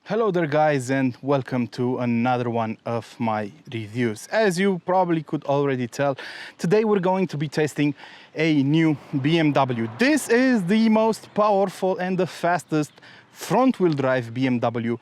Hello there guys, and welcome to another one of my reviews. As you probably could already tell, today we're going to be testing a new BMW. This is the most powerful and the fastest front-wheel drive BMW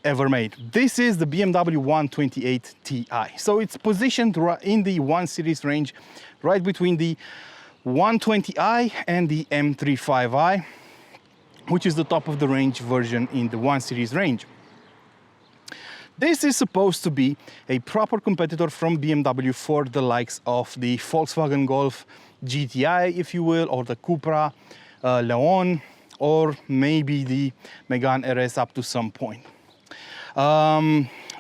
ever made. This is the BMW 128 Ti. So it's positioned in the 1 Series range, right between the 120i and the M35i, which is the top of the range version in the 1 Series range. This is supposed to be a proper competitor from BMW for the likes of the Volkswagen Golf GTI, if you will, or the Cupra Leon, or maybe the Megane RS up to some point.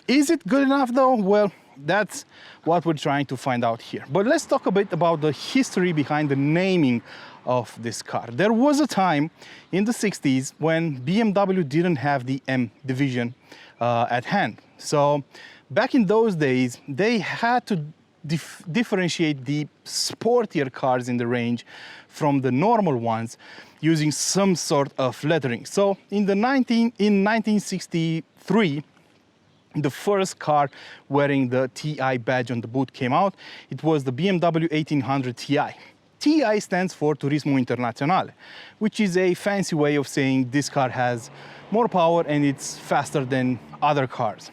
Is it good enough though? Well, that's what we're trying to find out here. But let's talk a bit about the history behind the naming of this car. There was a time in the 60s when BMW didn't have the M division at hand. So back in those days, they had to differentiate the sportier cars in the range from the normal ones using some sort of lettering. So in 1963, the first car wearing the TI badge on the boot came out. It was the BMW 1800 Ti. TI stands for Turismo Internazionale, which is a fancy way of saying this car has more power and it's faster than other cars.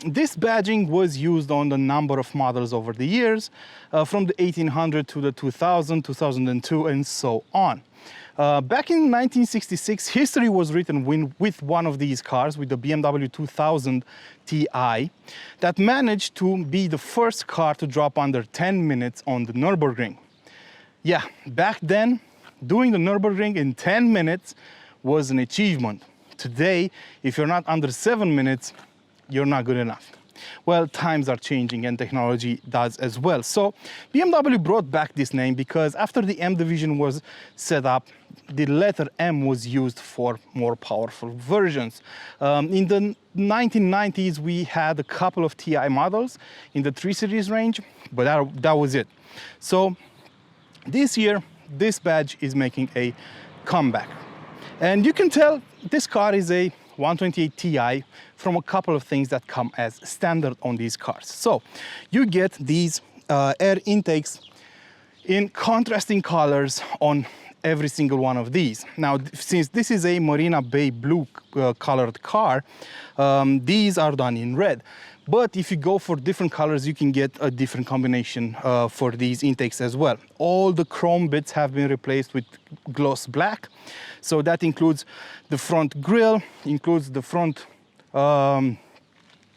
This badging was used on a number of models over the years, from the 1800 to the 2000, 2002, and so on. Back in 1966, history was written with one of these cars, with the BMW 2000 Ti, that managed to be the first car to drop under 10 minutes on the Nürburgring. Yeah, back then, doing the Nürburgring in 10 minutes was an achievement. Today, if you're not under 7 minutes, you're not good enough. Well, times are changing and technology does as well. So BMW brought back this name because after the M division was set up, the letter M was used for more powerful versions. In the 1990s, we had a couple of Ti models in the 3 Series range, but that was it. So this year, this badge is making a comeback. And you can tell this car is a 128 Ti from a couple of things that come as standard on these cars. So you get these air intakes in contrasting colors on every single one of these. Now, since this is a Marina Bay blue colored car, these are done in red. But if you go for different colors, you can get a different combination for these intakes as well. All the chrome bits have been replaced with gloss black. So that includes the front grille, includes the front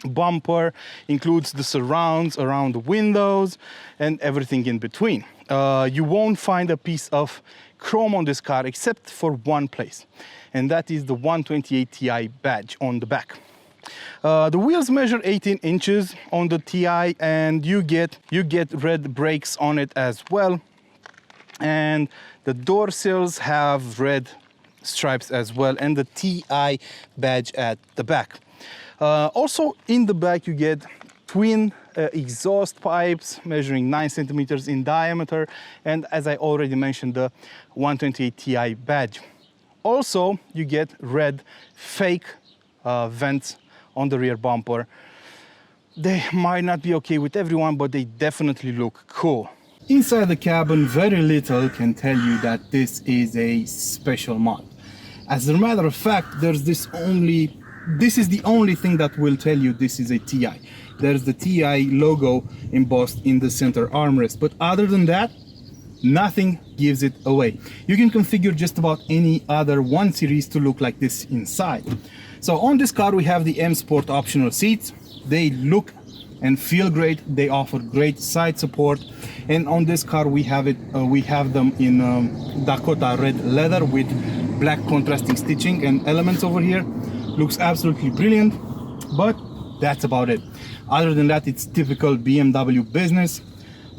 bumper, includes the surrounds around the windows, and everything in between. You won't find a piece of chrome on this car except for one place, and that is the 128 Ti badge on the back. The wheels measure 18 inches on the Ti, and you get red brakes on it as well. And the door sills have red stripes as well, and the Ti badge at the back. Also in the back, you get twin exhaust pipes measuring 9 centimeters in diameter, and as I already mentioned, the 128 Ti badge. Also, you get red fake vents on the rear bumper. They might not be okay with everyone, but they definitely look cool. Inside the cabin, very little can tell you that this is a special mod. As a matter of fact, this is the only thing that will tell you this is a Ti. There's the Ti logo embossed in the center armrest, but other than that, nothing gives it away. You can configure just about any other 1 Series to look like this inside. So on this car, we have the M Sport optional seats. They look and feel great. They offer great side support. And on this car, we have them in Dakota red leather with black contrasting stitching and elements over here. Looks absolutely brilliant, but that's about it. Other than that, it's typical BMW business.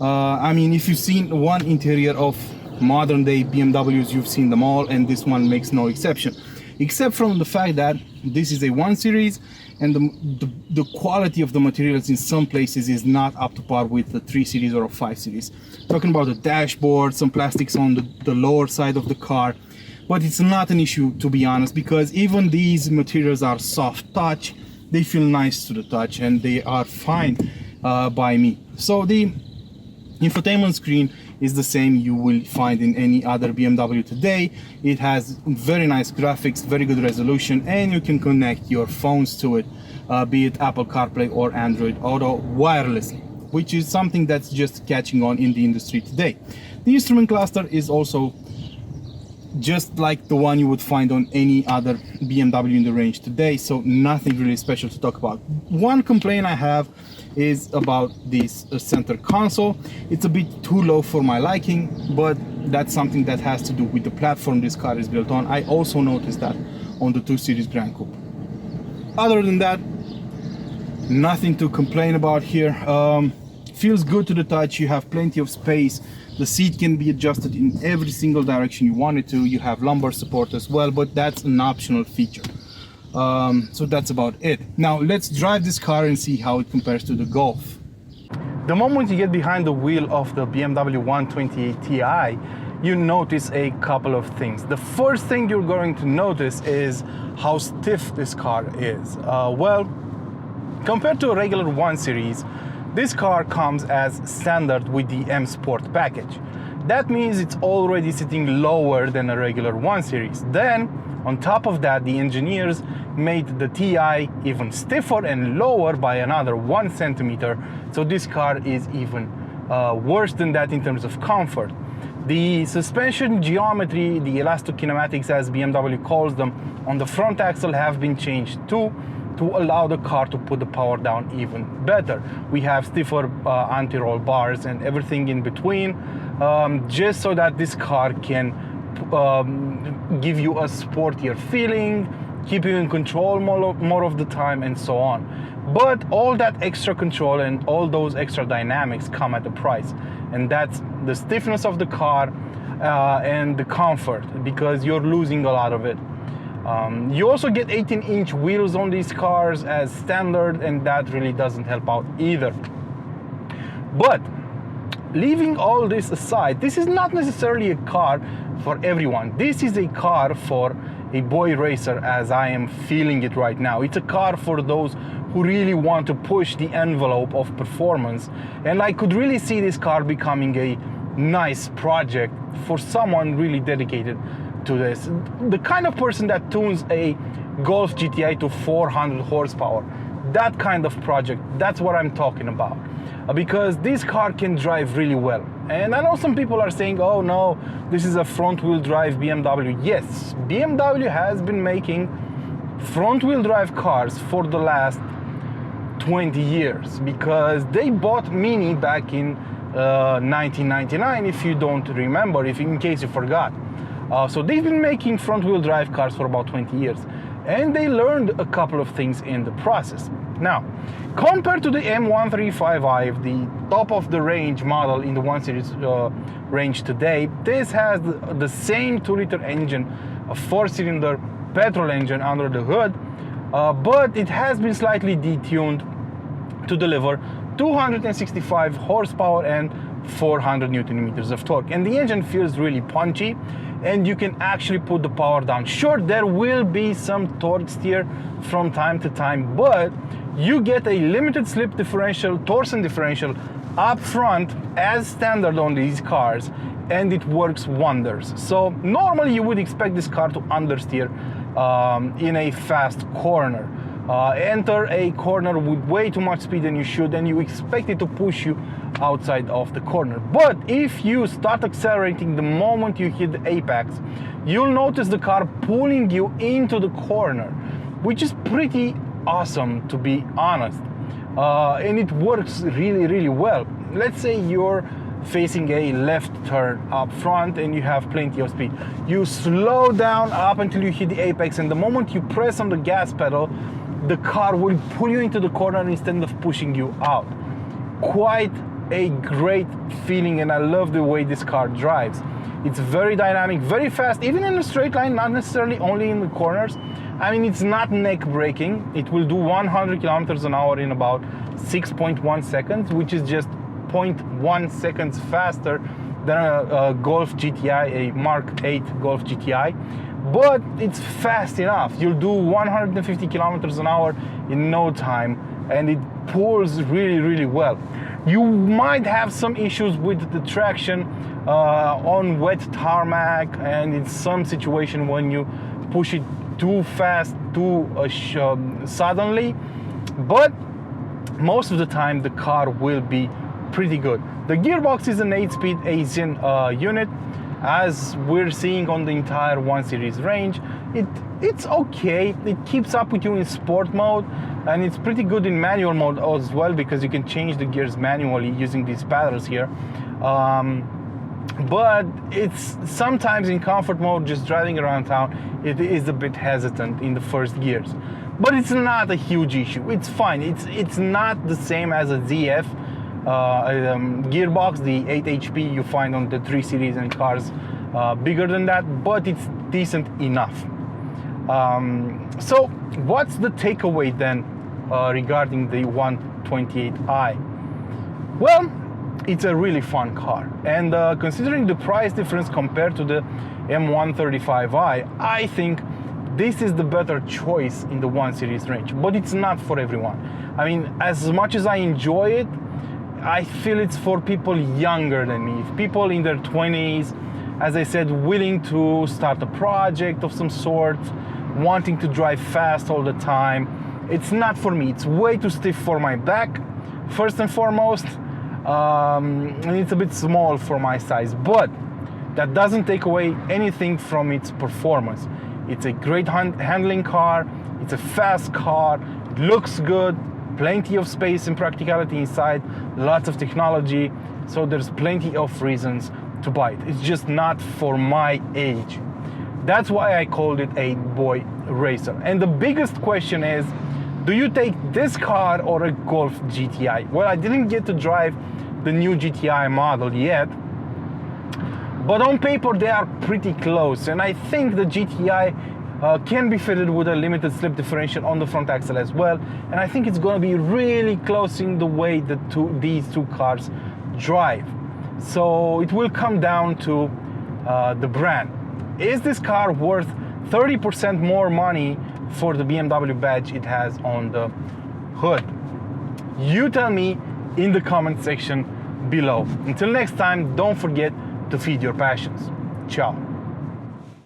I mean, if you've seen one interior of modern day BMWs, you've seen them all, and this one makes no exception. Except from the fact that this is a 1 Series and the quality of the materials in some places is not up to par with the 3 Series or a 5 Series. Talking about the dashboard, some plastics on the lower side of the car, but it's not an issue, to be honest, because even these materials are soft touch. They feel nice to the touch and they are fine by me. So the infotainment screen is the same you will find in any other BMW today. It has very nice graphics, very good resolution, and you can connect your phones to it, be it Apple CarPlay or Android Auto wirelessly, which is something that's just catching on in the industry today. The instrument cluster is also just like the one you would find on any other BMW in the range today, so nothing really special to talk about. One complaint I have is about this center console. It's a bit too low for my liking, but that's something that has to do with the platform this car is built on. I also noticed that on the 2 Series Grand Coupe. Other than that, nothing to complain about here. Feels good to the touch. You have plenty of space. The seat can be adjusted in every single direction you want it to. You have lumbar support as well, but that's an optional feature. So that's about it. Now let's drive this car and see how it compares to the Golf. The moment you get behind the wheel of the BMW 128 Ti, you notice a couple of things. The first thing you're going to notice is how stiff this car is. Well, compared to a regular 1 Series, this car comes as standard with the M Sport package. That means it's already sitting lower than a regular 1 Series. Then, on top of that, the engineers made the Ti even stiffer and lower by another 1 centimeter. So this car is even worse than that in terms of comfort. The suspension geometry, the elastokinematics as BMW calls them, on the front axle have been changed too, to allow the car to put the power down even better. We have stiffer anti-roll bars and everything in between, just so that this car can give you a sportier feeling, keep you in control more of the time, and so on. But all that extra control and all those extra dynamics come at a price, and that's the stiffness of the car and the comfort, because you're losing a lot of it. You also get 18-inch wheels on these cars as standard, and that really doesn't help out either. But leaving all this aside, this is not necessarily a car for everyone. This is a car for a boy racer, as I am feeling it right now. It's a car for those who really want to push the envelope of performance, and I could really see this car becoming a nice project for someone really dedicated to this. The kind of person that tunes a Golf GTI to 400 horsepower. That kind of project, that's what I'm talking about. Because this car can drive really well. And I know some people are saying, oh no, this is a front-wheel drive BMW. Yes, BMW has been making front-wheel drive cars for the last 20 years, because they bought Mini back in 1999, if you don't remember, in case you forgot. So they've been making front-wheel drive cars for about 20 years, and they learned a couple of things in the process. Now, compared to the M135i, the top of the range model in the 1 Series range today, this has the same 2-liter engine, a 4-cylinder petrol engine under the hood, but it has been slightly detuned to deliver 265 horsepower and 400 Newton meters of torque. And the engine feels really punchy, and you can actually put the power down. Sure, there will be some torque steer from time to time, but you get a limited slip differential, torsion differential up front as standard on these cars, and it works wonders. So normally you would expect this car to understeer in a fast corner. Enter a corner with way too much speed than you should, and you expect it to push you outside of the corner. But if you start accelerating the moment you hit the apex, you'll notice the car pulling you into the corner, which is pretty awesome, to be honest. And it works really, really well. Let's say you're facing a left turn up front and you have plenty of speed. You slow down up until you hit the apex, and the moment you press on the gas pedal, the car will pull you into the corner instead of pushing you out. Quite a great feeling, and I love the way this car drives. It's very dynamic, very fast, even in a straight line, not necessarily only in the corners. I mean, it's not neck braking. It will do 100 kilometers an hour in about 6.1 seconds, which is just 0.1 seconds faster than a Golf GTI, a Mark 8 Golf GTI, but it's fast enough. You'll do 150 kilometers an hour in no time, and it pulls really, really well. You might have some issues with the traction on wet tarmac, and in some situation when you push it too fast, too suddenly, but most of the time the car will be pretty good. The gearbox is an 8-speed Asian unit, as we're seeing on the entire 1 Series range. It's okay. It keeps up with you in sport mode, and it's pretty good in manual mode as well, because you can change the gears manually using these paddles here. But it's sometimes in comfort mode, just driving around town, it is a bit hesitant in the first gears. But it's not a huge issue. It's fine. It's not the same as a ZF gearbox, the 8 HP you find on the 3 Series and cars bigger than that, but it's decent enough. So what's the takeaway then regarding the 128i? Well, it's a really fun car, and considering the price difference compared to the M135i, I think this is the better choice in the 1 Series range, but it's not for everyone. I mean, as much as I enjoy it, I feel it's for people younger than me, people in their 20s, as I said, willing to start a project of some sort, wanting to drive fast all the time. It's not for me. It's way too stiff for my back, first and foremost, and it's a bit small for my size, but that doesn't take away anything from its performance. It's a great handling car, it's a fast car, it looks good, plenty of space and practicality inside, lots of technology, so there's plenty of reasons to buy it. It's just not for my age. That's why I called it a boy racer. And the biggest question is, do you take this car or a Golf GTI? Well, I didn't get to drive the new GTI model yet, but on paper they are pretty close, and I think the GTI can be fitted with a limited slip differential on the front axle as well, and I think it's going to be really close in the way that these two cars drive. So it will come down to the brand. Is this car worth 30% more money for the BMW badge it has on the hood? You tell me in the comment section below. Until next time, don't forget to feed your passions. Ciao.